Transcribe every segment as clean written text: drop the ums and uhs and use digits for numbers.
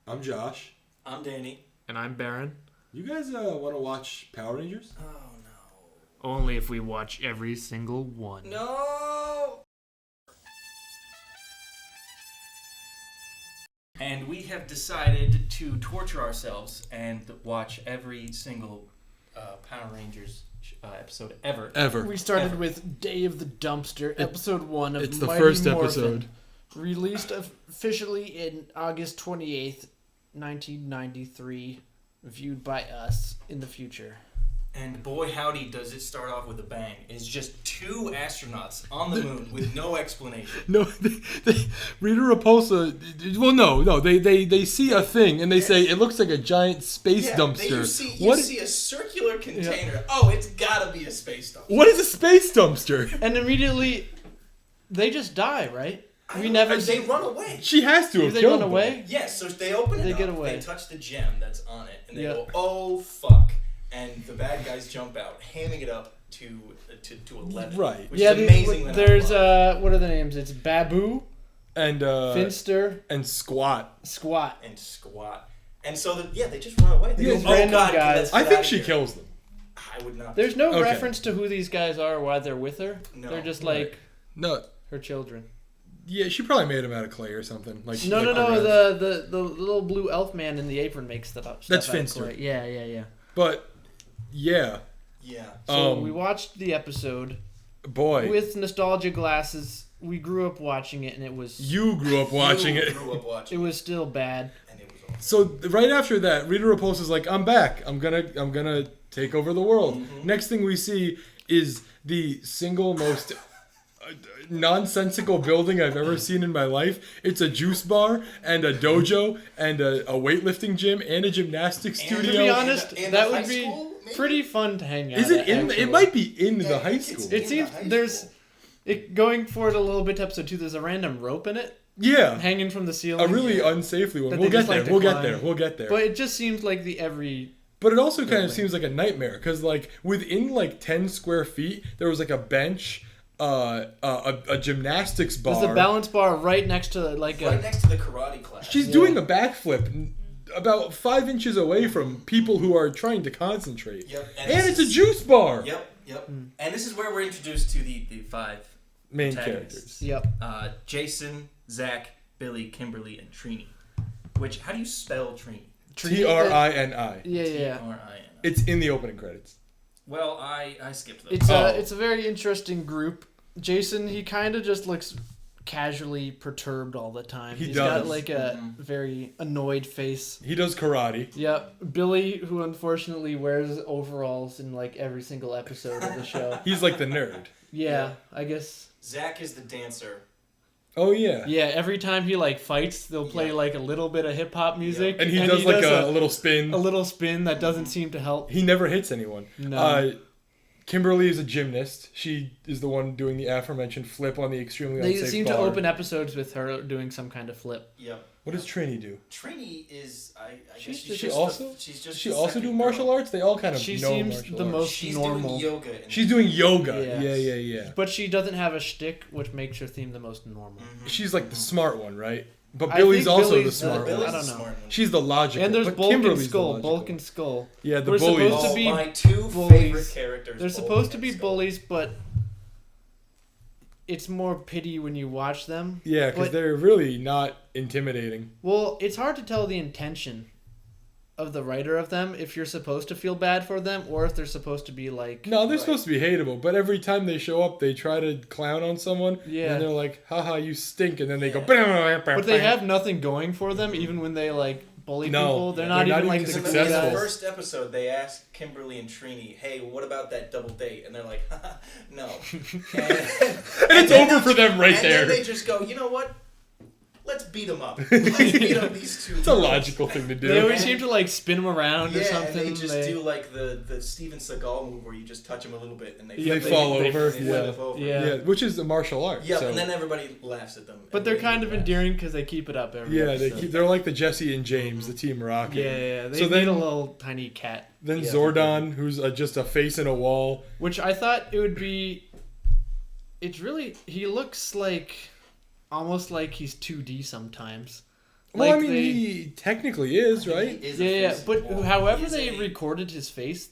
I'm Josh. I'm Danny. And I'm Baron. You guys want to watch Power Rangers? Oh, no. Only if we watch every single one. No! And we have decided to torture ourselves and watch every single Power Rangers episode ever. We started with Day of the Dumpster, episode 1 of It's the Mighty first Morphin, episode. released officially in August 28th, 1993, viewed by us in the future. And boy howdy does it start off with a bang. It's just two astronauts on the moon with no explanation. No, Rita Repulsa. Well, no. They see a thing and they say it looks like a giant space dumpster. You see a circular container. Yeah. Oh, it's gotta be a space dumpster. What is a space dumpster? And immediately, they just die, right? They run away. She has to have they killed run away? Yes, so they open it they up, get away. They touch the gem that's on it, and they go, oh, fuck. And the bad guys jump out, hamming it up to 11. Right. Which is amazing. There's, what are the names? It's Babu, and Finster, and Squat. And so, they just run away. They go, random guys. I think she kills them. I would not. There's no reference to who these guys are or why they're with her. No. They're just her children. Yeah, she probably made them out of clay or something. No. The little blue elf man in the apron makes stuff up. That's Finster. Yeah. But yeah. So we watched the episode. Boy, with nostalgia glasses. We grew up watching it, and it was. You grew up watching it. It was still bad. And it was awesome. So right after that, Rita Repulsa's like, "I'm back. I'm gonna take over the world." Mm-hmm. Next thing we see is the single most nonsensical building I've ever seen in my life. It's a juice bar and a dojo and a weightlifting gym and a gymnastics studio. To be honest, that would be pretty fun to hang out. Is it in? It might be in the high school. It seems there's going forward a little bit to episode 2. There's a random rope in it. Yeah, hanging from the ceiling. A really unsafely one. We'll get there. We'll get there. But it just seems like But it also kind of seems like a nightmare because within 10 square feet there was a bench. A gymnastics bar. There's a balance bar right next to next to the karate class. She's doing a backflip about 5 inches away from people who are trying to concentrate. Yep. And it's a juice bar. Yep. And this is where we're introduced to the 5 main characters. Yep. Jason, Zach, Billy, Kimberly, and Trini. Which, how do you spell Trini? Trini. Yeah. Trini. It's in the opening credits. Well, I skipped those. It's a very interesting group. Jason, he kind of just looks casually perturbed all the time. He's got a very annoyed face. He does karate. Yep. Billy, who unfortunately wears overalls in every single episode of the show. He's like the nerd. Yeah, I guess. Zach is the dancer. Oh yeah. Yeah, every time he fights, they'll play a little bit of hip hop music, and he does a little spin. A little spin that doesn't seem to help. He never hits anyone. No. Kimberly is a gymnast. She is the one doing the aforementioned flip on the extremely unsafe bar. They seem to open episodes with her doing some kind of flip. Yep. What does Trini do? Trini is, I guess Does she also do martial arts? They all kind of she know seems martial the arts. most She's normal. Doing yoga. She's doing yoga. Yeah. But she doesn't have a shtick, which makes her theme the most normal. Mm-hmm. She's the smart one, right? But Billy's also the smart one. I don't know. She's the logical. And there's Bulk and Skull. Yeah, the We're bullies. Supposed to be my 2 bullies. favorite characters. They're supposed to be bullies, but it's more pity when you watch them. Yeah, because they're really not intimidating. Well, it's hard to tell the intention of the writer of them if you're supposed to feel bad for them or if they're supposed to be No, they're supposed to be hateable, but every time they show up, they try to clown on someone. Yeah. And they're like, haha, you stink. And then they go... But they have nothing going for them, even when they, bully people. They're not even successful. In the first episode, they asked Kimberly and Trini, hey, what about that double date? And they're like, haha, no. And it's over for them right there. And then they just go, you know what? Let's beat them up. Let's beat up these 2 It's a logical thing to do. They always seem to spin them around or something. And they just do the Steven Seagal move where you just touch them a little bit and they fall over. Yeah, which is the martial art. Yeah, and then everybody laughs at them. But they're kind of endearing because they keep it up every episode. They're like the Jesse and James, the Team Rocket. Yeah. They need a little tiny cat. Then Zordon, who's just a face in a wall. Which I thought it would be... It's really... He looks almost like he's 2D sometimes. Well, I mean, he technically is, right? He is Yeah, but however they recorded. recorded his face,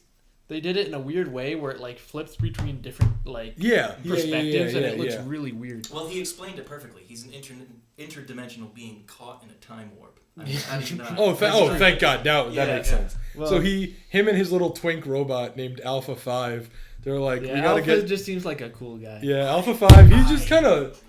they did it in a weird way where it like flips between different perspectives, and it looks really weird. Well, he explained it perfectly. He's an interdimensional being caught in a time warp. I mean, how do you not? Thank God. Now that makes sense. Well, So him and his little twink robot named Alpha 5, they're like, we gotta Alpha just seems like a cool guy. Yeah, Alpha 5, he's just kind of...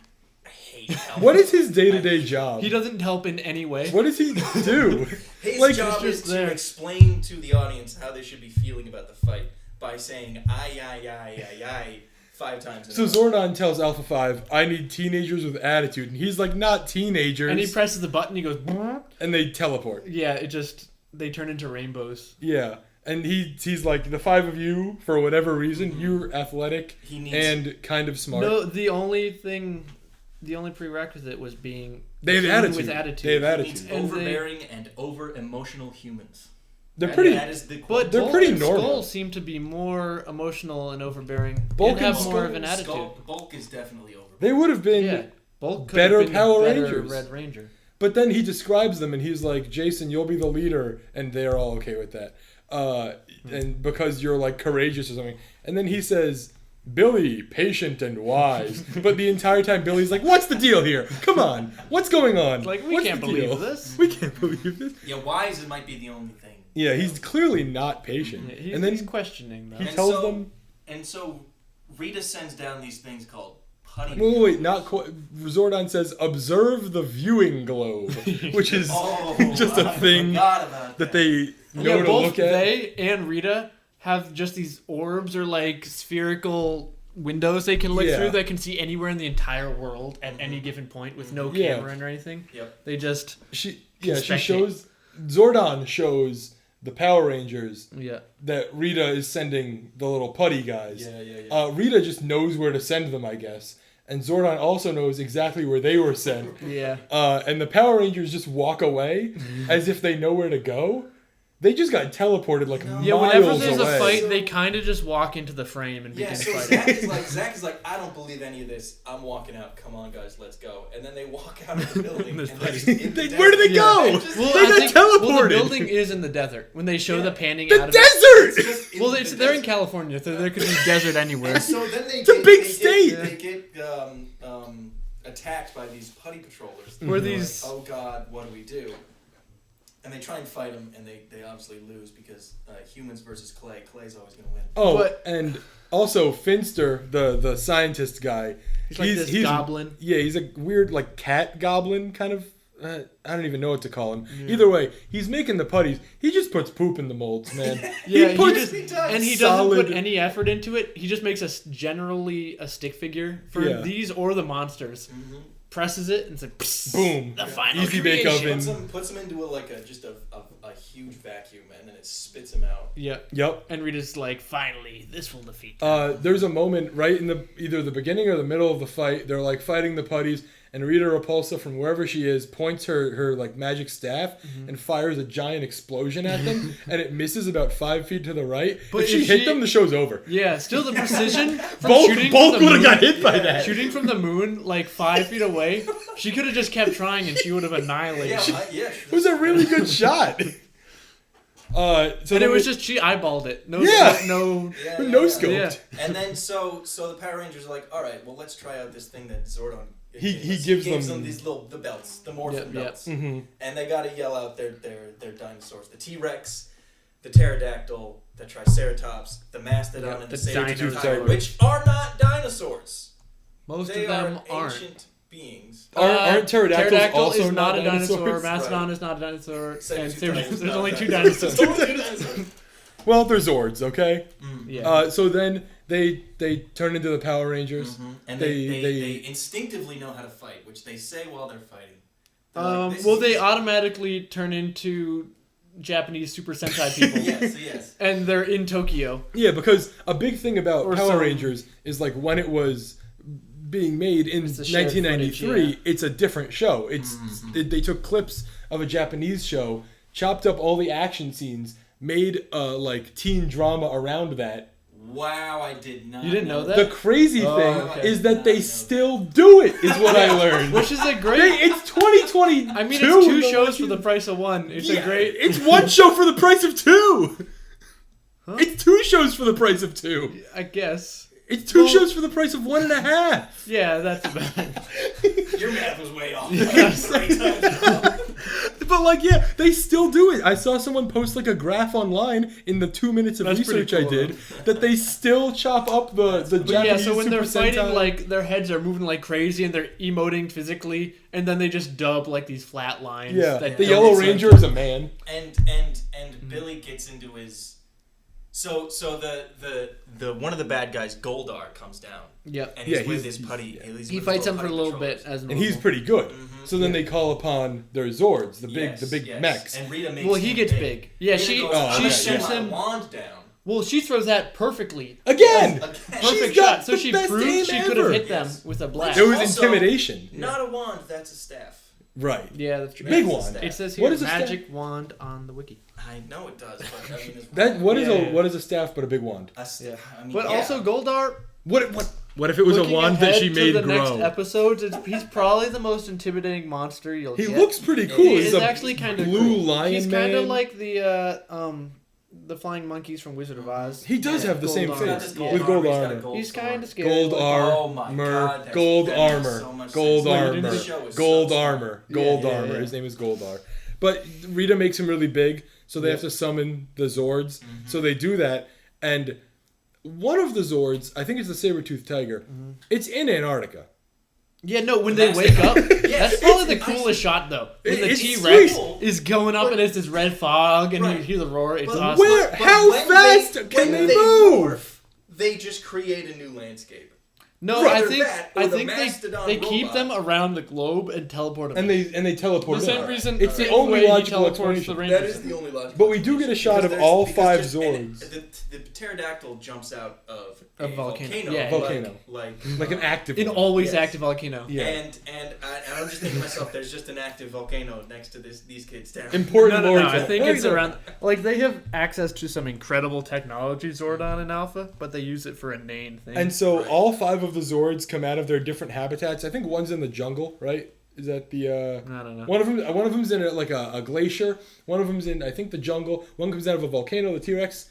I hate Alpha. What is his day-to-day job? He doesn't help in any way. What does he do? His job is to explain to the audience how they should be feeling about the fight by saying aye 5 times. So Zordon tells Alpha 5, I need teenagers with attitude. And he's like, not teenagers. And he presses the button, he goes... And they teleport. Yeah, they turn into rainbows. Yeah. And he's like, the 5 of you, for whatever reason, you're athletic and kind of smart. No, the only prerequisite was being... They have attitude. With attitude. They have attitude. He needs overbearing and over-emotional humans. They're pretty... That is the But they're Bulk pretty and normal. Skull seem to be more emotional and overbearing. Bulk and have and more Skull- of an attitude. Bulk is definitely overbearing. They would have been... Yeah. Bulk could better have been Power a better Rangers. Red Ranger. But then he describes them and he's like, Jason, you'll be the leader. And they're all okay with that. And because you're like courageous or something. And then he says, Billy, patient and wise. But the entire time Billy's like, what's the deal here? Come on. What's going on? Like, we What's can't the believe deal? this. We can't believe this. Yeah, wise might be the only thing. Yeah, he's clearly not patient. Yeah, and then he's questioning he them. tells them... And so Rita sends down these things called putty. Wait, not quite. Zordon says, observe the viewing globe, which is just a thing that they know to both look at. they and Rita have just these orbs or like spherical windows they can look through that can see anywhere in the entire world at any given point with no camera in or anything. Yep. They just She shows... Zordon shows the Power Rangers that Rita is sending the little putty guys. Rita just knows where to send them, I guess. And Zordon also knows exactly where they were sent. And the Power Rangers just walk away as if they know where to go. They just got teleported like miles away. Whenever there's a fight, they kind of just walk into the frame and begin fighting. Zach is like, I don't believe any of this. I'm walking out. Come on, guys, let's go. And then they walk out of the building. Where did they go? They got teleported. Well, the building is in the desert. When they show the panning out of desert! They're in California, so there could be desert anywhere. So then it's a big state. They get attacked by these putty patrollers. Where these... Like, oh God, what do we do? And they try and fight him, and they obviously lose because humans versus Clay. Clay's always going to win. Oh, and also Finster, the scientist guy. He's like this goblin. Yeah, he's a weird like cat goblin kind of. I don't even know what to call him. Yeah. Either way, he's making the putties. He just puts poop in the molds, man. He doesn't put any effort into it. He just makes generally a stick figure for these or the monsters. Mm-hmm. Presses it and says, boom, the final easy bake oven. Puts them into a huge vacuum, and then it spits them out. Yep. And Rita's like, finally, this will defeat. There's a moment right in either the beginning or the middle of the fight. They're like fighting the putties, and Rita Repulsa from wherever she is points her like magic staff and fires a giant explosion at them, and it misses about 5 feet to the right. But if she hit them, the show's over. Yeah, still the precision. Bulk would have got hit by that. Shooting from the moon like 5 feet away, she could have just kept trying and she would have annihilated. It was a really good shot. It was just she eyeballed it. No scope. Yeah. And then so the Power Rangers are like, all right, well let's try out this thing that Zordon. He gives them these the belts, the Morphin belts, mm-hmm. and they got to yell out their dinosaurs: the T-Rex, the pterodactyl, the Triceratops, the Mastodon, and the Saber-tooth, which are not dinosaurs. Most of them aren't. Ancient beings. Aren't pterodactyls also is not a dinosaurs? dinosaur. Mastodon is not a dinosaur. And there's only 2 dinosaurs. Well, they're Zords, okay? Yeah. So then they turn into the Power Rangers. Mm-hmm. And they instinctively know how to fight, which they say while they're fighting. They automatically turn into Japanese Super Sentai people. Yes. And they're in Tokyo. Yeah, because a big thing about Power Rangers is like when it was being made in 1993, footage, it's a different show. They took clips of a Japanese show, chopped up all the action scenes, made like teen drama around that, Wow, I did not. You didn't know that? The crazy thing is that they still do it, is what I learned. Which is a great... It's 2022. I mean, it's 2 shows for the price of 1. It's a great... It's 1 show for the price of 2. Huh? It's 2 shows for the price of 2. I guess. It's 2 shows for the price of 1.5. Yeah, that's bad. Your math was way off. But they still do it. I saw someone post a graph online in the 2 minutes of research cool, I did that they still chop up the Japanese yeah, so when they're Super fighting, Sentai. their heads are moving like crazy and they're emoting physically, and then they just dub these flat lines. Yeah, the Yellow Ranger is a man. And Billy gets into his... So the one of the bad guys, Goldar, comes down. Yep. And he's with his putty. He fights him for a little bit as normal. And he's pretty good. Mm-hmm. So then they call upon their Zords, the big mechs. And Rita makes he gets big. Yeah, she shoots him wand down. Well, she throws that perfectly. Again! Perfect shot. So she proved she could have hit them with a blast. It was intimidation. Not a wand, that's a staff. Right. Yeah, that's true. Big wand. It says here, magic wand on the wiki. I know it does, but I mean... What is a staff but a big wand? Also, Goldar... What if it was a wand that she made grow? Next episodes, he's probably the most intimidating monster you'll get. He looks pretty cool. He's actually kind of blue lion. He's kind of like the flying monkeys from Wizard of Oz. He does have the same face with gold armor. He's kind of scary. Gold armor, gold armor, gold armor, gold armor, gold armor. His name is Goldar. But Rita makes him really big, so they have to summon the Zords. Mm-hmm. So they do that, and one of the Zords, I think it's the saber-toothed tiger, it's in Antarctica. Yeah, no, when they wake up, that's probably the coolest shot, though. When the T-Rex is going up and it's this red fog and you hear the roar, it's awesome. How fast can they move? They just create a new landscape. No, I think they keep them around the globe and teleport them. And they teleport them. For some reason, it's the only logical explanation. That is the only logical. But we do get a shot of all 5 Zords. The pterodactyl jumps out of a volcano. Yeah, volcano. Like an active one. An always active volcano. Yeah. And I'm just thinking to myself, there's just an active volcano next to these kids down. Important lore. I think it's around... they have access to some incredible technology, Zordon and Alpha, but they use it for a inane thing. And so all 5 of the Zords come out of their different habitats. I think one's in the jungle, right? Is that the... I don't know. One of them's in a glacier. One of them's in, I think, the jungle. One comes out of a volcano. The T-Rex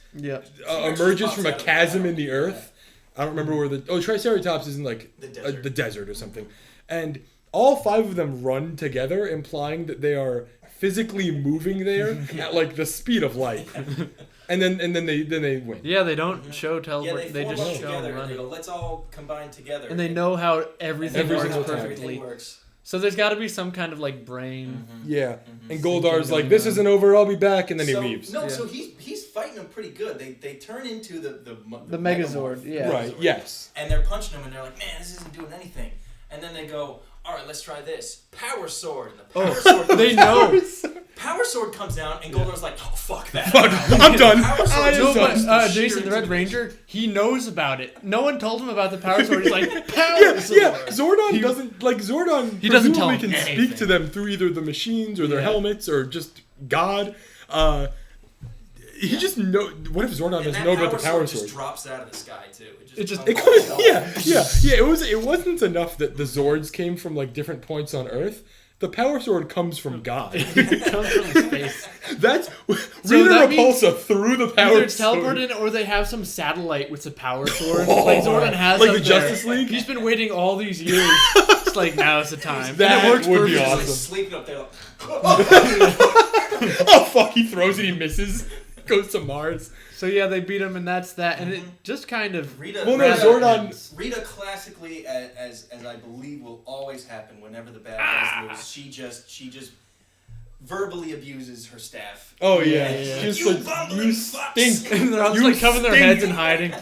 emerges from a chasm in the earth. I don't remember where the... Triceratops is in, the desert or something. And all 5 of them run together, implying that they are physically moving there at, the speed of light. And then they win. Yeah, they don't show teleport. They just show together. running. They go, let's all combine together. And they know how everything works perfectly. Everything works. So there's got to be some kind of brain. Mm-hmm. Yeah. Mm-hmm. And Goldar's this isn't over. I'll be back, and then he leaves. No, so he's fighting them pretty good. They turn into the Megazord. Yeah. Right. Yes. And they're punching them, and they're like, man, this isn't doing anything. And then they go, all right, let's try this. Power Sword. And the Power Sword comes they know. Power Sword comes down, and Goldar's like, oh, fuck that. I'm done. Jason, the Red Ranger, he knows about it. No one told him about the Power Sword. He's like, Power Sword. Yeah, Zordon doesn't... Zordon he doesn't tell can speak to them through either the machines or their helmets or just God. He just know. What if Zordon doesn't know about the Power Sword? It just drops out of the sky too. It wasn't enough that the Zords came from different points on Earth. The Power Sword comes from God. It comes from space. That's Rita Repulsa through the Power Sword. Either it's teleported or they have some satellite with the Power Sword. Zordon has the Justice League. He's been waiting all these years. It's now's the time. That and it works would be perfectly. awesome. Sleeping up there. Oh fuck! He throws it. He misses. Goes to Mars. So yeah, they beat him, and that's that. And it just kind of Zordon. Rita classically, as I believe will always happen whenever the bad guys lose, she just verbally abuses her staff. Oh yeah. Just you stink. And they're all covering their heads and hiding.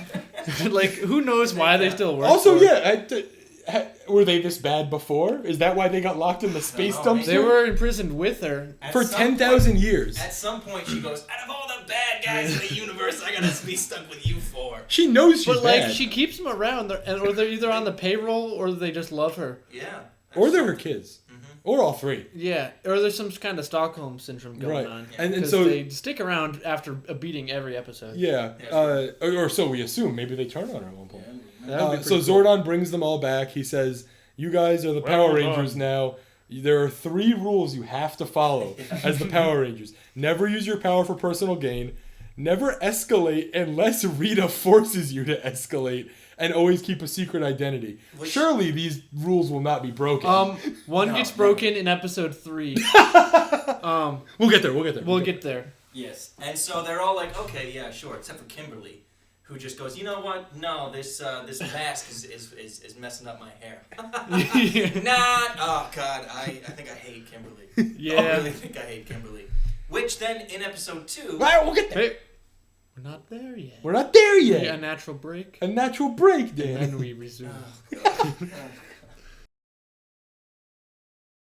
Who knows why they still work? Also, were they this bad before? Is that why they got locked in the space dumpster? They were imprisoned with her for 10,000 years. At some point, she goes, out of all the bad guys in the universe, I gotta be stuck with you for. She knows she's bad. She keeps them around, or they're either on the payroll or they just love her. Yeah. Or they're her kids. Mm-hmm. Or all three. Yeah, or there's some kind of Stockholm syndrome going on. Yeah. And so they stick around after beating every episode. Yeah, or so we assume. Maybe they turn on her at one point. Yeah, so Zordon brings them all back. He says, "You guys are the Power Rangers now. There are 3 rules you have to follow as the Power Rangers. Never use your power for personal gain. Never escalate unless Rita forces you to escalate. And always keep a secret identity." Surely these rules will not be broken. One gets broken in episode 3. We'll get there. We'll get there. Yes. And so they're all like, okay, yeah, sure, except for Kimberly, who just goes, you know what? No, this mask is messing up my hair. Oh God, I think I hate Kimberly. Yeah. I really think I hate Kimberly. Which then in episode 2. Right, we'll get there. Hey, we're not there yet. We're not there yet. A natural break. A natural break, Dan. And then we resume.